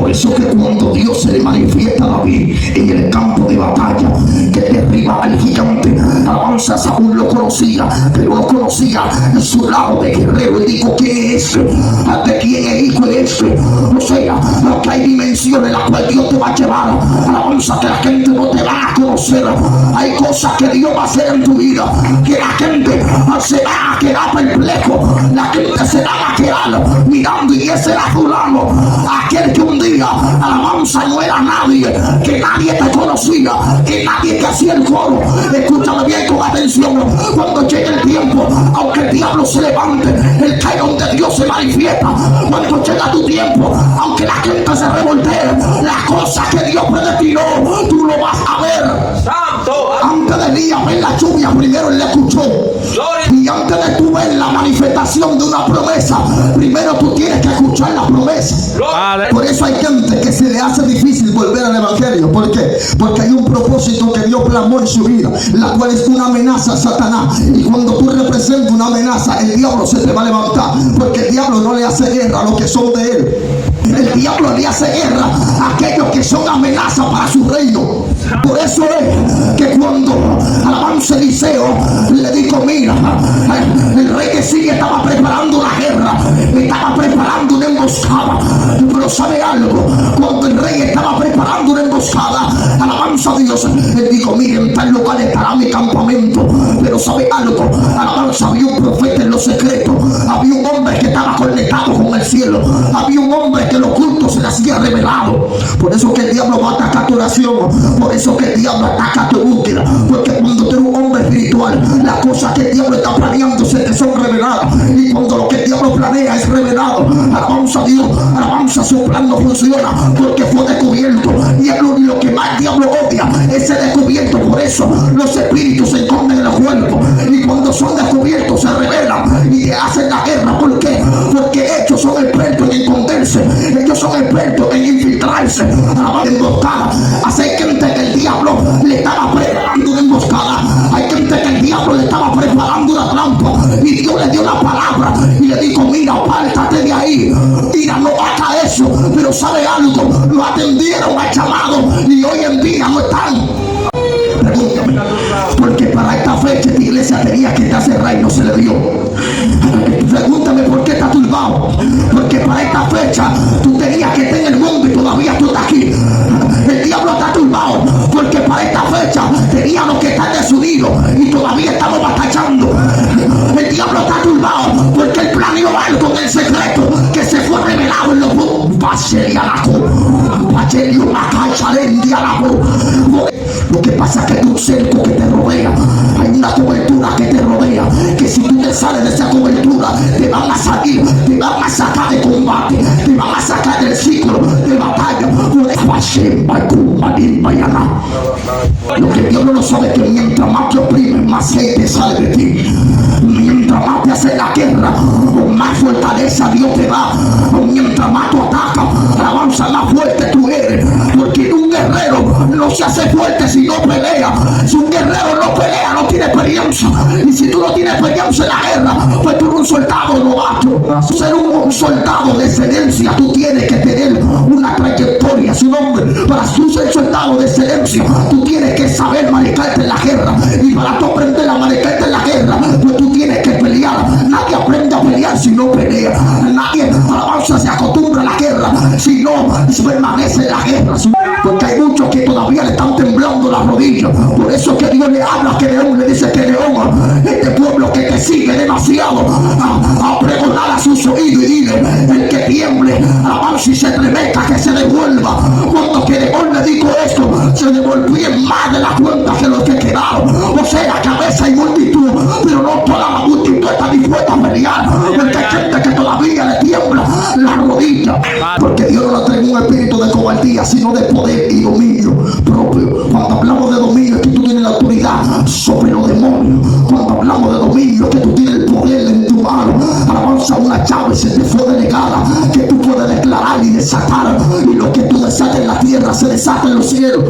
Por eso que cuando Dios se le manifiesta a David en el campo de batalla, que derriba al gigante, alabanza, Saúl lo conocía, pero no conocía su lado de guerrero. Él dijo: ¿quién es este? ¿De quién es hijo de este? O sea, que hay dimensiones en las cuales Dios te va a llevar, alabanza, que la gente no te va a conocer. Hay cosas que Dios va a hacer en tu vida que la gente se va a quedar perplejo, la gente se va a quedar mirando, y ese era fulano, aquel que un día, alabanza, no era nadie, que nadie te conocía, que nadie te hacía el coro. Escúchame bien con atención. Cuando llegue el tiempo, aunque el diablo se levante, el caerón de Dios se manifiesta. Cuando llega tu tiempo, aunque la gente se revoltee, las cosas que Dios predestinó, tú lo vas a ver. Antes de Elías ver la lluvia, primero él la escuchó. Y antes de tú ver la manifestación de una promesa, primero tú tienes que escuchar la promesa. Por eso hay gente que se le hace difícil volver al evangelio. ¿Por qué? Porque hay un propósito que Dios plasmó en su vida, la cual es una amenaza a Satanás. Y cuando tú representas una amenaza, el diablo se te va a levantar, porque el diablo no le hace guerra a los que son de él. El diablo le hace guerra a aquellos que son amenazas para su reino. Por eso es que cuando, alabanza, Eliseo le dijo: mira, el rey que sigue estaba preparando la guerra, estaba preparando una emboscada. Pero ¿sabe algo? Cuando el rey estaba preparando una emboscada, alabanza a Dios, él dijo: mire, en tal lugar estará mi campamento. Pero ¿sabe algo? Alabanza, había un profeta en lo secreto, había un hombre que estaba conectado con el cielo, había un hombre que lo oculto se le hacía revelado. Por eso que el diablo va a atacar tu oración, por eso que el diablo ataca tu búsqueda, porque cuando tú eres un hombre espiritual, las cosas que el diablo está planeando se te son reveladas. Y cuando lo que el diablo planea es revelado, alabanza a Dios, alabanza, su plan no funciona porque fue descubierto. Y lo que más el diablo odia es ser descubierto. Por eso los espíritus se esconden en los cuerpos, y cuando son descubiertos se revelan y hacen la guerra. ¿Por qué? Porque ellos son expertos en esconderse, ellos son expertos en infiltrarse, en emboscada. Hay gente que el diablo le estaba preparando una emboscada, hay gente que el diablo le estaba preparando una trampa, y Dios le dio la palabra y le dijo: mira, apártate de ahí, mira, no haga eso. Pero ¿sabe algo? Lo atendieron al llamado y hoy en día no están. Pregúntame, porque para esta fecha esta iglesia tenía que estar cerrada y no se le dio. Pregúntame por qué está turbado, porque para esta fecha tú tenías que estar en el mundo y todavía tú estás aquí. El diablo está turbado porque para esta fecha teníamos que estar desunidos y todavía estamos batallando. El diablo está turbado porque él planeó algo en el secreto que se fue revelado en los mundos. Lo que pasa es que hay un cerco que te rodea, hay una cobertura que te rodea, que si tú te sales de esa cobertura te van a salir, te van a sacar de combate, te van a sacar del ciclo de batalla. Lo que Dios no sabe es que mientras más te oprimen, más gente sale de ti. Mientras más te hace la guerra, más fortaleza Dios te da. Mientras más tú atacas, alabanza, más fuerte tú eres. Porque un guerrero no se hace fuerte si no pelea. Si un guerrero no pelea, no tiene experiencia. Y si tú no tienes experiencia en la guerra, pues tú eres un soldado novato. Ser un soldado de excelencia, tú tienes que tener una trayectoria, su nombre. Para tú ser soldado de excelencia, tú tienes que saber manejarte en la guerra. Y para tú aprender a manejarte en la guerra, pues tú tienes que pelear. Nadie aprende a pelear si no pelea. Nadie, alabanza, se acostumbra a la guerra si no permanece en la guerra. Porque hay muchos que todavía le están temblando las rodillas. Por eso que Dios le habla a Gedeón, le dice: Gedeón, este pueblo que te sigue demasiado, a pregonar a sus oídos y dile: el que tiemble, alabanza, y se tremenda, que se devuelva. Cuando Gedeón le dijo esto, se devolvían más de la cuenta que los que quedaron. O sea, que a veces hay multitud, pero no toda la multitud está dispuesta a pelear, porque hay gente que todavía le tiembla la rodilla. Porque Dios no trae un espíritu de cobardía, sino de poder y dominio propio. Cuando hablamos de dominio, es que tú tienes la autoridad sobre los demonios. Cuando hablamos de dominio, es que tú tienes el poder en tu mano. Alabanza, una llave se te fue delegada, que tú puedes declarar y desatar, y lo que tú desates en la tierra se desata en los cielos.